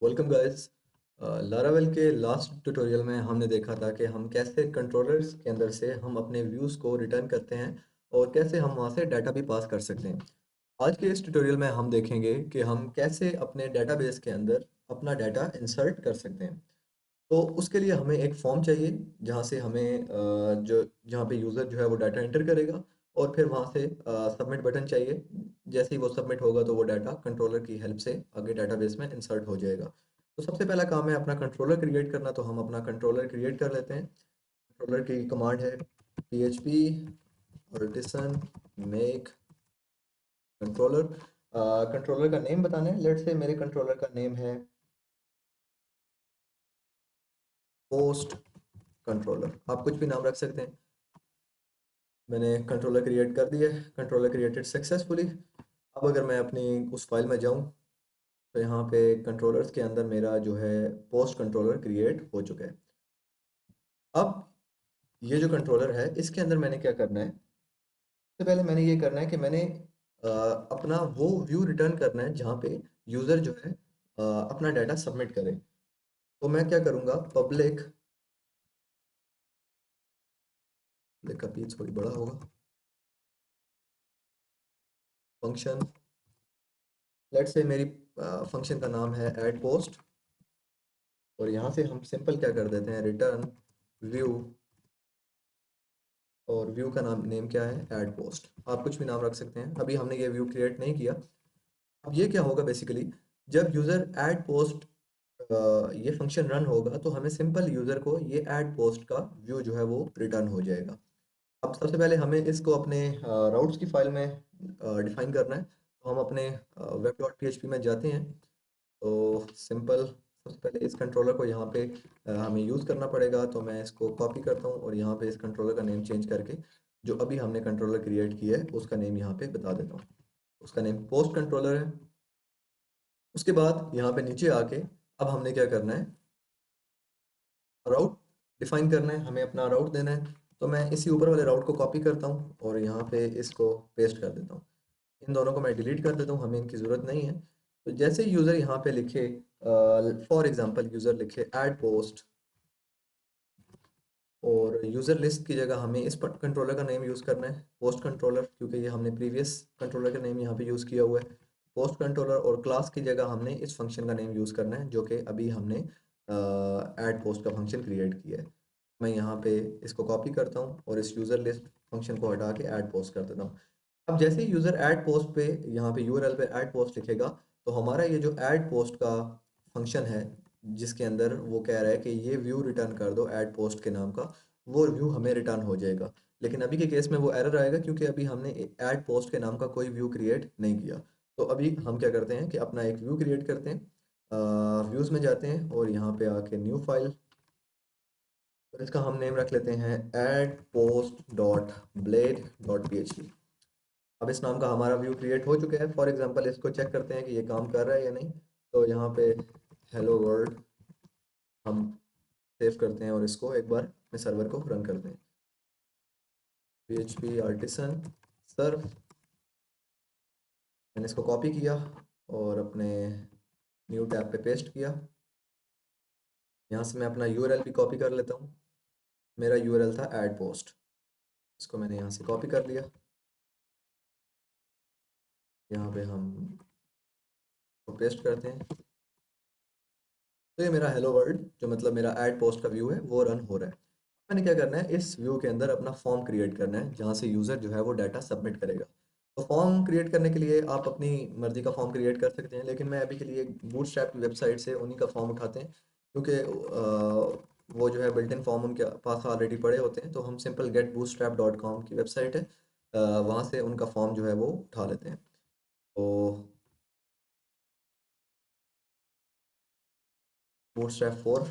Welcome guys. Laravel के last tutorial में हमने देखा था कि हम कैसे कंट्रोलर्स के अंदर से हम अपने व्यूज़ को रिटर्न करते हैं और कैसे हम वहाँ से डाटा भी पास कर सकते हैं। आज के इस ट्यूटोरियल में हम देखेंगे कि हम कैसे अपने डेटाबेस के अंदर अपना डाटा इंसर्ट कर सकते हैं। तो उसके लिए हमें एक फॉर्म चाहिए जहाँ से हमें जहाँ पे यूज़र जो है वो डाटा एंटर करेगा और फिर वहाँ से सबमिट बटन चाहिए। जैसे ही वो सबमिट होगा तो वो डाटा कंट्रोलर की हेल्प से आगे डाटाबेस में इंसर्ट हो जाएगा। तो सबसे पहला काम है अपना कंट्रोलर क्रिएट करना, तो हम अपना कंट्रोलर क्रिएट कर लेते हैं। कंट्रोलर की कमांड है php artisan make controller. Controller का नेम बताना है। लेट्स से मेरे कंट्रोलर का नेम है पोस्ट कंट्रोलर। आप कुछ भी नाम रख सकते हैं। मैंने कंट्रोलर क्रिएट कर दिया है, कंट्रोलर क्रिएटेड सक्सेसफुली। अब अगर मैं अपनी उस फाइल में जाऊं तो यहाँ पे कंट्रोलर्स के अंदर मेरा जो है पोस्ट कंट्रोलर क्रिएट हो चुका है। अब ये जो कंट्रोलर है इसके अंदर मैंने क्या करना है, सबसे पहले मैंने ये करना है कि मैंने अपना वो व्यू रिटर्न करना है जहाँ पे यूज़र जो है अपना डाटा सबमिट करे। तो मैं क्या करूँगा, पब्लिक का पीस थोड़ी बड़ा होगा, फंक्शन, लेट्स से मेरी फंक्शन का नाम है ऐड पोस्ट। और यहाँ से हम सिंपल क्या कर देते हैं, रिटर्न व्यू। और व्यू का नाम नेम क्या है, ऐड पोस्ट। आप कुछ भी नाम रख सकते हैं। अभी हमने ये व्यू क्रिएट नहीं किया। अब ये क्या होगा बेसिकली, जब यूज़र ऐड पोस्ट ये फंक्शन रन होगा तो हमें सिंपल यूज़र को ये ऐड पोस्ट का व्यू जो है वो रिटर्न हो जाएगा। अब सबसे पहले हमें इसको अपने राउट्स की फाइल में डिफाइन करना है। तो हम अपने वेब डॉट पी में जाते हैं। तो सिंपल सबसे पहले इस कंट्रोलर को यहाँ पे हमें यूज़ करना पड़ेगा। तो मैं इसको कॉपी करता हूँ और यहाँ पे इस कंट्रोलर का नेम चेंज करके जो अभी हमने कंट्रोलर क्रिएट किया है उसका नेम यहाँ पे बता देता हूँ। उसका नेम पोस्ट कंट्रोलर है। उसके बाद यहाँ पे नीचे आके अब हमने क्या करना है, राउट डिफाइन करना है, हमें अपना राउट देना है। तो मैं इसी ऊपर वाले राउट को कॉपी करता हूँ और यहाँ पे इसको पेस्ट कर देता हूँ। इन दोनों को मैं डिलीट कर देता हूँ, हमें इनकी ज़रूरत नहीं है। तो जैसे यूज़र यहाँ पे लिखे, फॉर एग्जांपल यूज़र लिखे ऐड पोस्ट और यूज़र लिस्ट की जगह हमें इस कंट्रोलर का नेम यूज़ करना है पोस्ट कंट्रोलर, क्योंकि ये हमने प्रीवियस कंट्रोलर का नेम यहाँ पे यूज़ किया हुआ है पोस्ट कंट्रोलर। और क्लास की जगह हमने इस फंक्शन का नेम यूज़ करना है जो कि अभी हमने ऐड पोस्ट का फंक्शन क्रिएट किया है। मैं यहाँ पे इसको कॉपी करता हूँ और इस यूज़र लिस्ट फंक्शन को हटा के ऐड पोस्ट कर देता हूँ। अब जैसे ही यूज़र ऐड पोस्ट पे यहाँ पे यूआरएल पे ऐड पोस्ट लिखेगा तो हमारा ये जो ऐड पोस्ट का फंक्शन है जिसके अंदर वो कह रहा है कि ये व्यू रिटर्न कर दो ऐड पोस्ट के नाम का, वो व्यू हमें रिटर्न हो जाएगा। लेकिन अभी के केस में वो एरर आएगा क्योंकि अभी हमने ऐड पोस्ट के नाम का कोई व्यू क्रिएट नहीं किया। तो अभी हम क्या करते हैं कि अपना एक व्यू क्रिएट करते हैं, व्यूज़ में जाते हैं और यहाँ पे आके न्यू फाइल, और इसका हम नेम रख लेते हैं add post dot blade dot P. अब इस नाम का हमारा व्यू क्रिएट हो चुका है। फॉर एग्जांपल इसको चेक करते हैं कि ये काम कर रहा है या नहीं। तो यहाँ पे हेलो वर्ल्ड हम सेव करते हैं और इसको एक बार अपने सर्वर को रन करते हैं। php artisan सर्व, मैंने इसको कॉपी किया और अपने न्यू टैब पे पेस्ट किया। यहाँ से मैं अपना यूआरएल भी कॉपी कर लेता हूँ। मेरा यूआरएल था ऐड पोस्ट, इसको मैंने यहाँ से कॉपी कर लिया। यहाँ पे हम पेस्ट करते हैं। तो ये मेरा हेलो वर्ल्ड जो मतलब मेरा ऐड पोस्ट का व्यू है वो रन हो रहा है। मैंने क्या करना है, इस व्यू के अंदर अपना फॉर्म क्रिएट करना है जहाँ से यूज़र जो है वो डाटा सबमिट करेगा। तो फॉर्म क्रिएट करने के लिए आप अपनी मर्ज़ी का फॉर्म क्रिएट कर सकते हैं, लेकिन मैं अभी के लिए बूटस्ट्रैप की वेबसाइट से उन्हीं का फॉर्म उठाते हैं क्योंकि वो जो है बिल्ट इन फॉर्म उनके पास ऑलरेडी पड़े होते हैं। तो हम simple get bootstrap dot com की वेबसाइट है, वहाँ से उनका फॉर्म जो है वो उठा लेते हैं। तो बूटस्ट्रैप 4,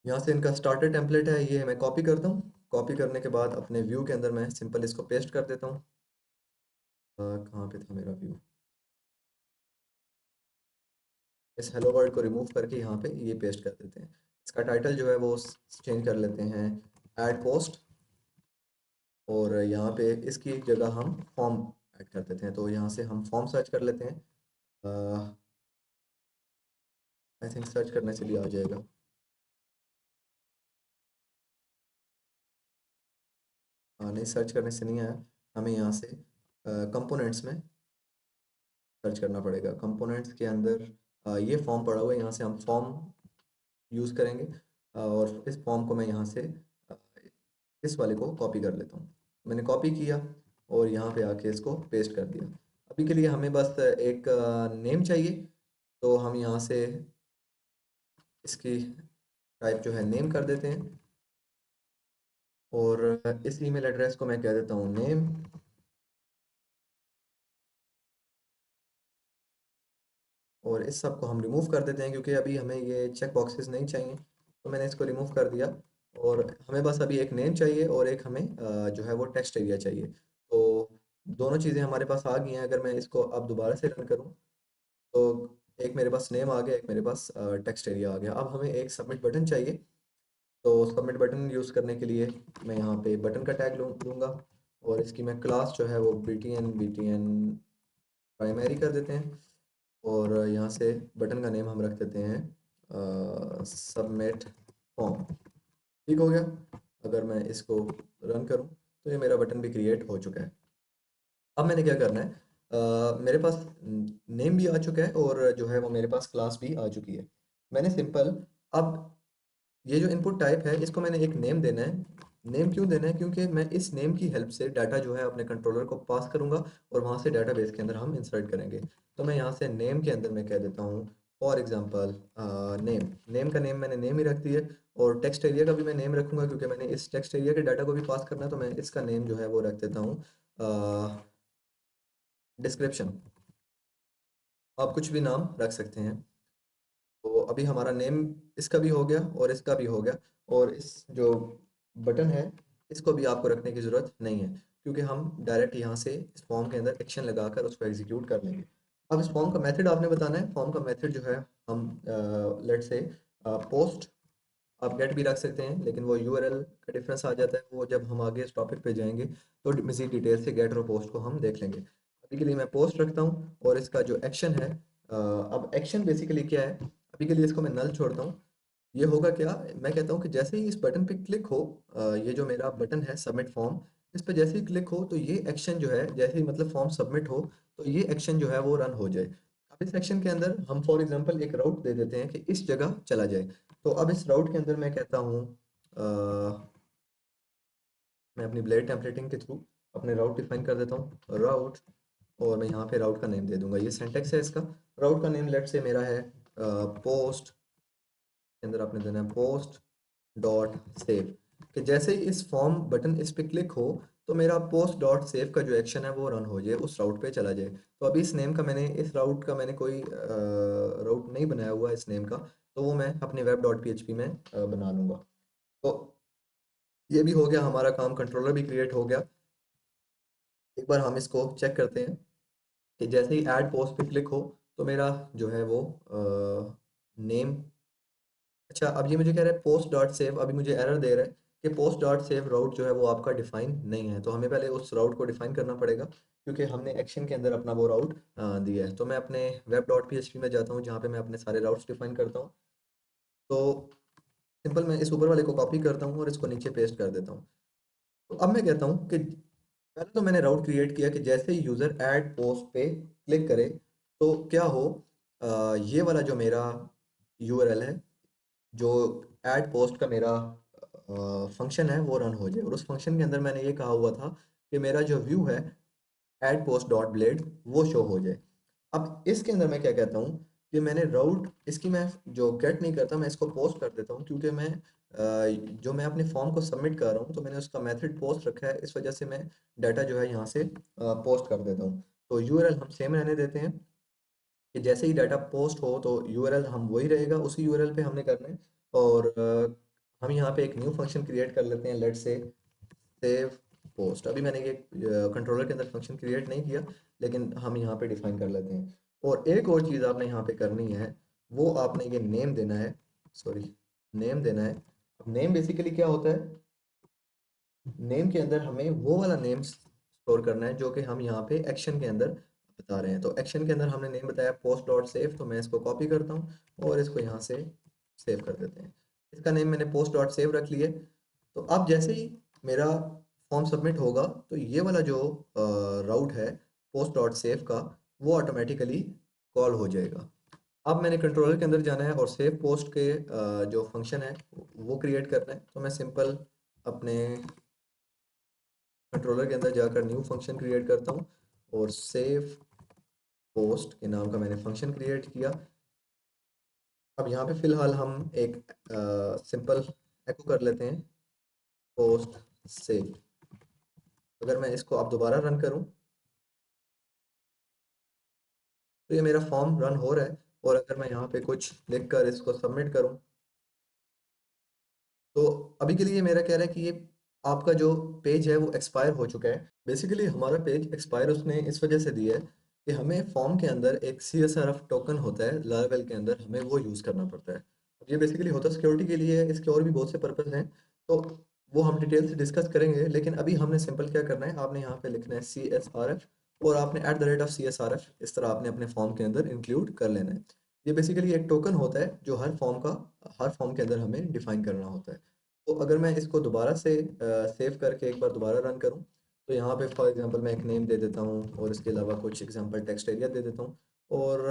यहाँ से इनका स्टार्टर टेम्पलेट है, ये मैं कॉपी करता हूँ। कॉपी करने के बाद अपने व्यू के अंदर मैं सिंपल इसको पेस्ट कर देता हूँ। कहाँ पे था मेरा व्यू, इस हेलो वर्ल्ड को रिमूव करके यहाँ पे ये पेस्ट कर देते हैं। इसका टाइटल जो है वो चेंज कर लेते हैं ऐड पोस्ट, और यहाँ पे इसकी जगह हम फॉर्म ऐड कर देते हैं। तो यहाँ से हम फॉर्म सर्च कर लेते हैं। आई थिंक सर्च करने से भी आ जाएगा। हाँ नहीं, सर्च करने से नहीं आया, हमें यहाँ से कंपोनेंट्स में सर्च करना पड़ेगा। कंपोनेंट्स के अंदर ये फॉर्म पड़ा हुआ है, यहाँ से हम फॉर्म यूज़ करेंगे और इस फॉर्म को मैं यहाँ से अ, इस वाले को कॉपी कर लेता हूँ। मैंने कॉपी किया और यहाँ पे आके इसको पेस्ट कर दिया। अभी के लिए हमें बस एक नेम चाहिए, तो हम यहाँ से इसकी टाइप जो है नेम कर देते हैं और इस ईमेल एड्रेस को मैं कह देता हूँ नेम। और इस सब को हम रिमूव कर देते हैं क्योंकि अभी हमें ये चेक बॉक्सेस नहीं चाहिए, तो मैंने इसको रिमूव कर दिया। और हमें बस अभी एक नेम चाहिए और एक हमें जो है वो टेक्स्ट एरिया चाहिए। तो दोनों चीज़ें हमारे पास आ गई हैं। अगर मैं इसको अब दोबारा से रन करूँ तो एक मेरे पास नेम आ गया, एक मेरे पास टेक्स्ट एरिया आ गया। अब हमें एक सबमिट बटन चाहिए, तो सबमिट बटन यूज़ करने के लिए मैं यहाँ पे बटन का टैग लूँगा और इसकी मैं क्लास जो है वो BTN प्राइमरी कर देते हैं और यहाँ से बटन का नेम हम रख देते हैं सबमिट फॉर्म। ठीक हो गया। अगर मैं इसको रन करूँ तो ये मेरा बटन भी क्रिएट हो चुका है। अब मैंने क्या करना है, मेरे पास नेम भी आ चुका है और जो है वो मेरे पास क्लास भी आ चुकी है। मैंने सिंपल अब ये जो इनपुट टाइप है इसको मैंने एक नेम देना है। नेम क्यों देना है? क्योंकि मैं इस नेम की हेल्प से डाटा जो है अपने कंट्रोलर को पास करूंगा और वहां से डाटाबेस के अंदर हम इंसर्ट करेंगे। तो मैं यहाँ से नेम के अंदर मैं कह देता हूँ फॉर एग्जांपल नेम। नेम का नेम मैंने नेम ही रख दिया और टेक्स्ट एरिया का भी मैं नेम रखूंगा क्योंकि मैंने इस टेक्स्ट एरिया के डाटा को भी पास करना है। तो मैं इसका नेम जो है वो रख देता हूँ डिस्क्रिप्शन। आप कुछ भी नाम रख सकते हैं। तो अभी हमारा नेम इसका भी हो गया और इसका भी हो गया। और इस जो बटन है इसको भी आपको रखने की ज़रूरत नहीं है क्योंकि हम डायरेक्ट यहाँ से इस फॉर्म के अंदर एक्शन लगाकर उसको एग्जीक्यूट कर लेंगे। अब इस फॉर्म का मेथड आपने बताना है। फॉर्म का मेथड जो है हम लेट से पोस्ट, आप गेट भी रख सकते हैं लेकिन वो यूआरएल का डिफरेंस आ जाता है, वो जब हम आगे इस टॉपिक पे जाएंगे तो मज़ीद डिटेल से गेट और पोस्ट को हम देख लेंगे। अभी के लिए मैं पोस्ट रखता हूँ और इसका जो एक्शन है, अब एक्शन बेसिकली क्या है, अभी के लिए इसको मैं नल छोड़ता हूँ। ये होगा क्या, मैं कहता हूँ कि जैसे ही इस बटन पे क्लिक हो, ये जो मेरा बटन है सबमिट फॉर्म, इस पे जैसे ही क्लिक हो तो ये एक्शन जो है, जैसे ही मतलब फॉर्म सबमिट हो तो ये एक्शन जो है वो रन हो जाए। अब इस एक्शन के अंदर हम फॉर एग्जांपल एक राउट दे देते हैं कि इस जगह चला जाए। तो अब इस राउट के अंदर मैं कहता हूँ मैं अपनी ब्लेड टेम्पलेटिंग के थ्रू अपने राउट डिफाइन कर देता हूँ राउट। और मैं यहाँ पे राउट का नेम दे दूंगा, ये सिंटेक्स है इसका। राउट का नेम लेट से मेरा है पोस्ट, के अंदर आपने देना है पोस्ट डॉट सेव। कि जैसे ही इस फॉर्म बटन इस पे क्लिक हो तो मेरा पोस्ट डॉट सेव का जो एक्शन है वो रन हो जाए, उस राउट पे चला जाए। तो अभी इस नेम का मैंने, इस राउट का मैंने कोई राउट नहीं बनाया हुआ इस नेम का, तो वो मैं अपने वेब डॉट PHP में बना लूँगा। तो ये भी हो गया, हमारा काम कंट्रोलर भी क्रिएट हो गया। एक बार हम इसको चेक करते हैं कि जैसे ही ऐड पोस्ट पे क्लिक हो तो मेरा जो है वो नेम, अच्छा अब ये मुझे कह रहा है पोस्ट डॉट सेव, अभी मुझे एरर दे रहा है कि पोस्ट डॉट सेव राउट जो है वो आपका डिफाइन नहीं है। तो हमें पहले उस राउट को डिफाइन करना पड़ेगा क्योंकि हमने एक्शन के अंदर अपना वो राउट दिया है। तो मैं अपने वेब डॉट PHP में जाता हूँ जहाँ पे मैं अपने सारे राउट्स डिफाइन करता हूँ। तो सिंपल मैं इस ऊपर वाले को कॉपी करता हूँ और इसको नीचे पेस्ट कर देता हूँ। तो अब मैं कहता हूँ कि पहले तो मैंने राउट क्रिएट किया कि जैसे ही यूज़र ऐड पोस्ट पे क्लिक करे तो क्या हो, ये वाला जो मेरा URL है, जो ऐड पोस्ट का मेरा फंक्शन है वो रन हो जाए। और उस फंक्शन के अंदर मैंने ये कहा हुआ था कि मेरा जो व्यू है ऐड पोस्ट डॉट ब्लेड वो शो हो जाए। अब इसके अंदर मैं क्या कहता हूँ कि मैंने राउट इसकी मैं जो गेट नहीं करता, मैं इसको पोस्ट कर देता हूँ क्योंकि मैं जो मैं अपने फॉर्म को सबमिट कर रहा हूँ तो मैंने उसका मेथड पोस्ट रखा है, इस वजह से मैं डाटा जो है यहाँ से पोस्ट कर देता हूँ। तो URL हम सेम रहने देते हैं कि जैसे ही डाटा पोस्ट हो तो URL हम वही रहेगा, उसी URL पे हमने करना है। और हम यहाँ पे एक न्यू फंक्शन क्रिएट कर लेते हैं, लेट से सेव पोस्ट। अभी मैंने ये कंट्रोलर के अंदर फंक्शन क्रिएट नहीं किया लेकिन हम यहाँ पे डिफाइन कर लेते हैं। और एक और चीज़ आपने यहाँ पे करनी है, वो आपने ये नेम देना है, सॉरी नेम देना है। अब नेम बेसिकली क्या होता है, नेम के अंदर हमें वो वाला नेम स्टोर करना है जो कि हम यहाँ पे एक्शन के अंदर बता रहे हैं। तो एक्शन के अंदर हमने नेम बताया पोस्ट डॉट सेव, तो मैं इसको कॉपी करता हूँ और इसको यहाँ से सेव कर देते हैं। इसका नेम मैंने पोस्ट डॉट सेव रख लिया। तो अब जैसे ही मेरा फॉर्म सबमिट होगा तो ये वाला जो राउट है पोस्ट डॉट सेव का, वो ऑटोमेटिकली कॉल हो जाएगा। अब मैंने कंट्रोलर के अंदर जाना है और सेव पोस्ट के जो फंक्शन है वो क्रिएट करना है। तो मैं सिंपल अपने कंट्रोलर के अंदर जाकर न्यू फंक्शन क्रिएट करता हूँ और सेव पोस्ट के नाम का मैंने फंक्शन क्रिएट किया। अब यहाँ पे फिलहाल हम एक सिंपल एको कर लेते हैं पोस्ट सेव। अगर मैं इसको अब दोबारा रन करूँ तो ये मेरा फॉर्म रन हो रहा है। और अगर मैं यहाँ पे कुछ लिख कर इसको सबमिट करूँ तो अभी के लिए मेरा कह रहा है कि ये आपका जो पेज है वो एक्सपायर हो चुका है। बेसिकली हमारा पेज एक्सपायर उसने इस वजह से दिया है कि हमें फॉर्म के अंदर एक CSRF टोकन होता है लारावेल के अंदर, हमें वो यूज़ करना पड़ता है। अब ये बेसिकली होता सिक्योरिटी के लिए है, इसके और भी बहुत से पर्पज़ हैं, तो वो हम डिटेल से डिस्कस करेंगे। लेकिन अभी हमने सिंपल क्या करना है, आपने यहाँ पे लिखना है CSRF और आपने @CSRF इस तरह आपने अपने फॉर्म के अंदर इंक्लूड कर लेना है। ये बेसिकली एक टोकन होता है जो हर फॉर्म के अंदर हमें डिफाइन करना होता है। तो अगर मैं इसको दोबारा से सेव करके एक बार दोबारा रन करूं तो यहाँ पे फॉर एग्जांपल मैं एक नेम दे देता हूँ और इसके अलावा कुछ एग्जांपल टेक्स्ट एरिया दे देता हूँ और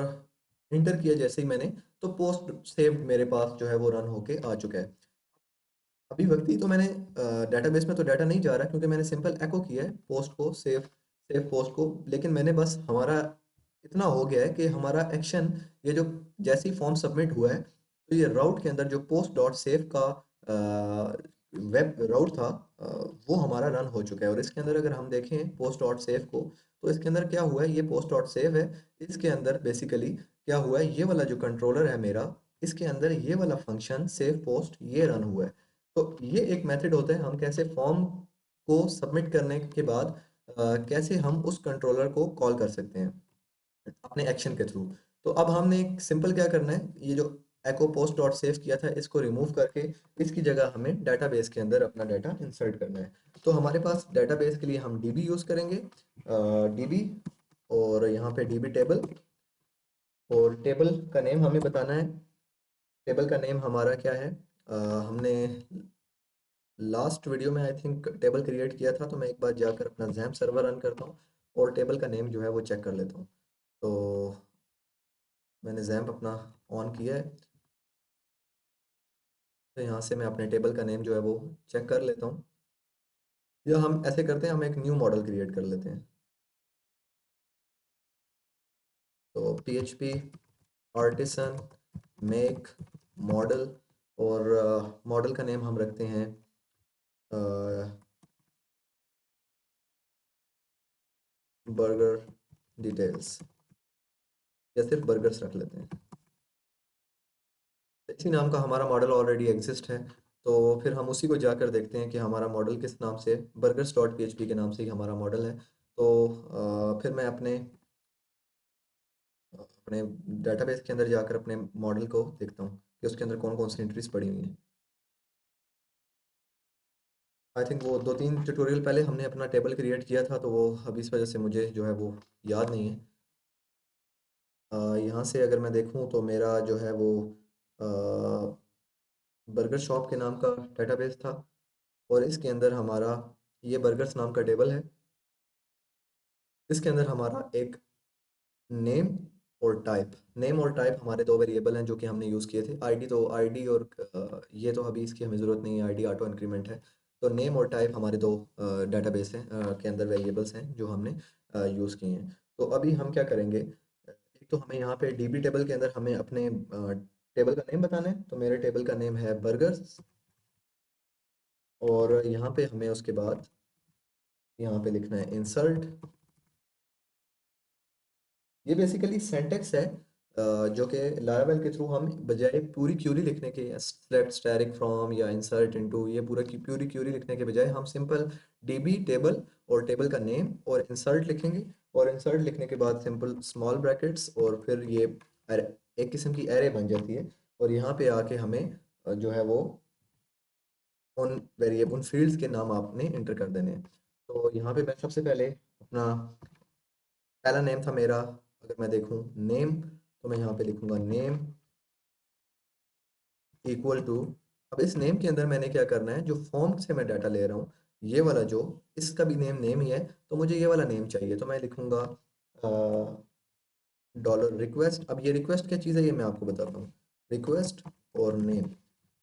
इंटर किया जैसे ही मैंने, तो पोस्ट सेव मेरे पास जो है वो रन होके आ चुका है। अभी वक्त ही तो मैंने डेटाबेस में तो डाटा नहीं जा रहा क्योंकि मैंने सिंपल एको किया है पोस्ट को सेव सेव पोस्ट को। लेकिन मैंने बस हमारा इतना हो गया है कि हमारा एक्शन ये जो जैसे ही फॉर्म सबमिट हुआ है तो ये राउट के अंदर जो पोस्ट डॉट सेव का वेब राउट था अ, वो हमारा रन हो चुका है। और इसके अंदर अगर हम देखें पोस्ट डॉट सेव को तो इसके अंदर क्या हुआ है, ये पोस्ट डॉट सेव है। इसके अंदर बेसिकली क्या हुआ है, ये वाला जो कंट्रोलर है मेरा, इसके अंदर ये वाला फंक्शन सेव पोस्ट ये रन हुआ है। तो ये एक मेथड होता है हम कैसे फॉर्म को सबमिट करने के बाद कैसे हम उस कंट्रोलर को कॉल कर सकते हैं अपने एक्शन के थ्रू। तो अब हमने एक सिंपल क्या करना है, ये जो एको पोस्ट डॉट सेव किया था इसको रिमूव करके इसकी जगह हमें डाटाबेस के अंदर अपना डाटा इंसर्ट करना है। तो हमारे पास डाटाबेस के लिए हम डीबी यूज़ करेंगे, डीबी और यहाँ पे डीबी टेबल, और टेबल का नेम हमें बताना है। टेबल का नेम हमारा क्या है, हमने लास्ट वीडियो में आई थिंक टेबल क्रिएट किया था, तो मैं एक बार जाकर अपना जैम सर्वर रन करता हूँ और टेबल का नेम जो है वो चेक कर लेता हूँ। तो मैंने जैम्प अपना ऑन किया है, तो यहाँ से मैं अपने टेबल का नेम जो है वो चेक कर लेता हूँ। या हम ऐसे करते हैं, हम एक न्यू मॉडल क्रिएट कर लेते हैं। तो PHP आर्टिसन मेक मॉडल, और मॉडल का नेम हम रखते हैं बर्गर डिटेल्स, या सिर्फ बर्गर्स रख लेते हैं। इसी नाम का हमारा मॉडल ऑलरेडी एग्जिस्ट है, तो फिर हम उसी को जाकर देखते हैं कि हमारा मॉडल किस नाम से, burgers डॉट PHP के नाम से ही हमारा मॉडल है। तो फिर मैं अपने अपने डाटाबेस के अंदर जाकर अपने मॉडल को देखता हूँ कि उसके अंदर कौन कौन सी एंट्रीज पड़ी हुई हैं। आई थिंक वो 2-3 ट्यूटोरियल पहले हमने अपना टेबल क्रिएट किया था, तो वो अभी इस वजह से मुझे जो है वो याद नहीं है। यहाँ से अगर मैं देखूँ तो मेरा जो है वो बर्गर शॉप के नाम का डाटाबेस था और इसके अंदर हमारा ये बर्गर्स नाम का टेबल है। इसके अंदर हमारा एक नेम और टाइप, नेम और टाइप हमारे दो वेरिएबल हैं जो कि हमने यूज़ किए थे। आईडी तो आईडी और ये तो अभी इसकी हमें ज़रूरत नहीं है, आईडी ऑटो इंक्रीमेंट है। तो नेम और टाइप हमारे दो डेटाबेस हैं के अंदर वेरिएबल्स हैं जो हमने यूज़ किए हैं। तो अभी हम क्या करेंगे, एक तो हमें यहाँ पे डीबी टेबल के अंदर हमें अपने टेबल का नेम बताना है। तो मेरे टेबल का नेम है बर्गर्स, और यहाँ पे हमें उसके बाद यहाँ पे लिखना है इंसल्ट। ये बेसिकली सेंटेक्स है जो कि लारावेल के थ्रू हम बजाय पूरी क्यूरी लिखने के, सेलेक्ट स्टैटिक फ्रॉम या इंसर्ट इनटू, ये पूरा की पूरी क्यूरी लिखने के बजाय हम सिंपल डीबी टेबल और टेबल का नेम और इंसर्ट लिखेंगे। और इंसर्ट लिखने के बाद सिंपल स्मॉल ब्रैकेट्स और फिर ये एक किस्म की एरे बन जाती है। और यहाँ पे आके हमें जो है वो उन वेरिएबल उन फील्ड्स के नाम आपने इंटर कर देने हैं। तो यहाँ पे मैं सबसे पहले अपना पहला नेम था मेरा, अगर मैं देखूं नेम, तो मैं यहाँ पे लिखूंगा नेम इक्वल टू, अब इस नेम के अंदर मैंने क्या करना है, जो फॉर्म से मैं डाटा ले रहा हूँ, ये वाला जो, इसका भी नेम नेम ही है, तो मुझे ये वाला नेम चाहिए, तो मैं लिखूंगा डॉलर रिक्वेस्ट। अब ये रिक्वेस्ट क्या चीज़ है ये मैं आपको बताता हूँ, रिक्वेस्ट और नेम।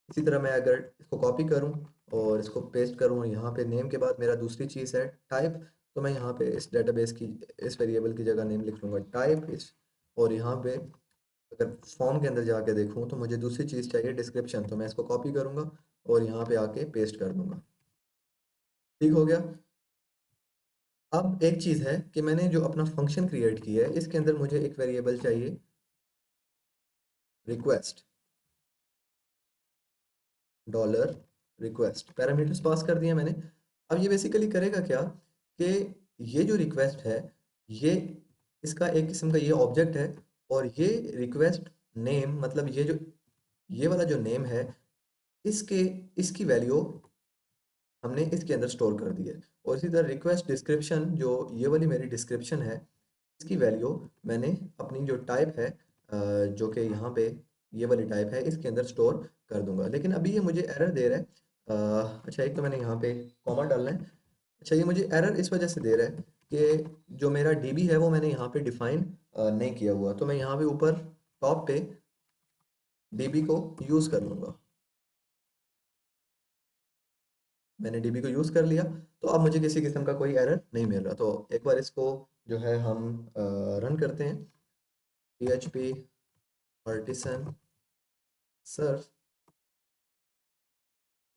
इसी तरह मैं अगर इसको कॉपी करूँ और इसको पेस्ट करूँ, यहाँ पे नेम के बाद मेरा दूसरी चीज़ है टाइप, तो मैं यहाँ पे इस डेटाबेस की, इस वेरिएबल की जगह नेम लिख लूँगा टाइप इस, और यहाँ पे अगर फॉर्म के अंदर जाके देखूँ तो मुझे दूसरी चीज़ चाहिए डिस्क्रिप्शन, तो मैं इसको कॉपी करूँगा और यहाँ पे आके पेस्ट कर दूँगा। ठीक हो गया। अब एक चीज़ है कि मैंने जो अपना फंक्शन क्रिएट किया है, इसके अंदर मुझे एक वेरिएबल चाहिए request, dollar request, parameters pass कर दिए मैंने। अब ये बेसिकली करेगा क्या कि ये जो रिक्वेस्ट है, ये इसका एक किस्म का ये ऑब्जेक्ट है, और ये रिक्वेस्ट नेम, मतलब ये जो, ये वाला जो नेम है, इसके, इसकी वैल्यू हमने इसके अंदर स्टोर कर दी है। और इसी तरह रिक्वेस्ट डिस्क्रिप्शन, जो ये वाली मेरी डिस्क्रिप्शन है, इसकी वैल्यू मैंने अपनी जो टाइप है, जो कि यहाँ पे ये वाली टाइप है, इसके अंदर स्टोर कर दूंगा। लेकिन अभी ये मुझे एरर दे रहा है। अच्छा, एक तो मैंने यहाँ पे कॉमा डालना है। अच्छा, ये मुझे एरर इस वजह से दे रहा है कि जो मेरा डीबी है वो मैंने यहाँ पे डिफाइन नहीं किया हुआ, तो मैं यहाँ पे ऊपर टॉप पे डीबी को यूज़ कर लूँगा। मैंने डीबी को यूज़ कर लिया, तो अब मुझे किसी किस्म का कोई एरर नहीं मिल रहा। तो एक बार इसको जो है हम रन करते हैं, php artisan सर्फ,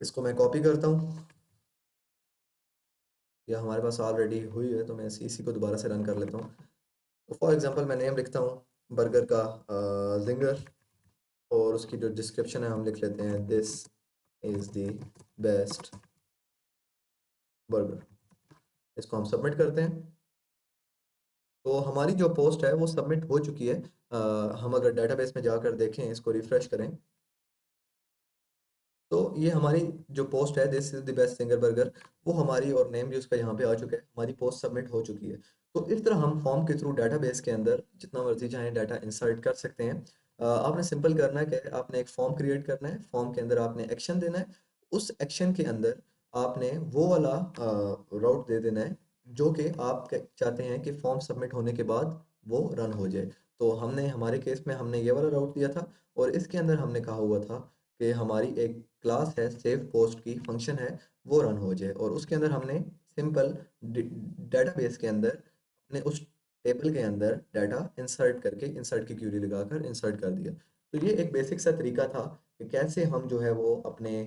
इसको मैं कॉपी करता हूँ, या हमारे पास ऑलरेडी हुई है, तो मैं इसी को दोबारा से रन कर लेता हूँ। तो फॉर एग्जांपल मैं नेम लिखता हूँ बर्गर का जिंगर, और उसकी जो डिस्क्रिप्शन है हम लिख लेते हैं this is the best burger. इसको हम सबमिट करते हैं, तो हमारी जो पोस्ट है वो सबमिट हो चुकी है। हम अगर डेटाबेस में जाकर देखें, इसको रिफ्रेश करें, तो ये हमारी जो पोस्ट है this is the best singer burger, वो हमारी, और नेम भी उसका यहाँ पे आ चुका है, हमारी पोस्ट सबमिट हो चुकी है। तो इस तरह हम फॉर्म के थ्रू डेटाबेस के अंदर जितना मर्जी चाहें डाटा इंसर्ट कर सकते हैं। आपने सिंपल करना है कि आपने एक फॉर्म क्रिएट करना है, फॉर्म के अंदर आपने एक्शन देना है, उस एक्शन के अंदर आपने वो वाला राउट दे देना है जो कि आप चाहते हैं कि फॉर्म सबमिट होने के बाद वो रन हो जाए। तो हमने, हमारे केस में हमने ये वाला राउट दिया था, और इसके अंदर हमने कहा हुआ था कि हमारी एक क्लास है सेव पोस्ट की फंक्शन है, वो रन हो जाए, और उसके अंदर हमने सिंपल डेटाबेस के अंदर अपने उस टेबल के अंदर डाटा इंसर्ट करके, इंसर्ट की क्यूरी लगाकर इंसर्ट कर दिया। तो ये एक बेसिक सा तरीका था कि कैसे हम जो है वो अपने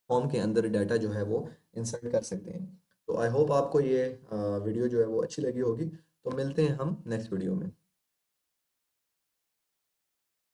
फॉर्म के अंदर डाटा जो है वो इंसर्ट कर सकते हैं। तो आई होप आपको ये वीडियो जो है वो अच्छी लगी होगी। तो मिलते हैं हम नेक्स्ट वीडियो में।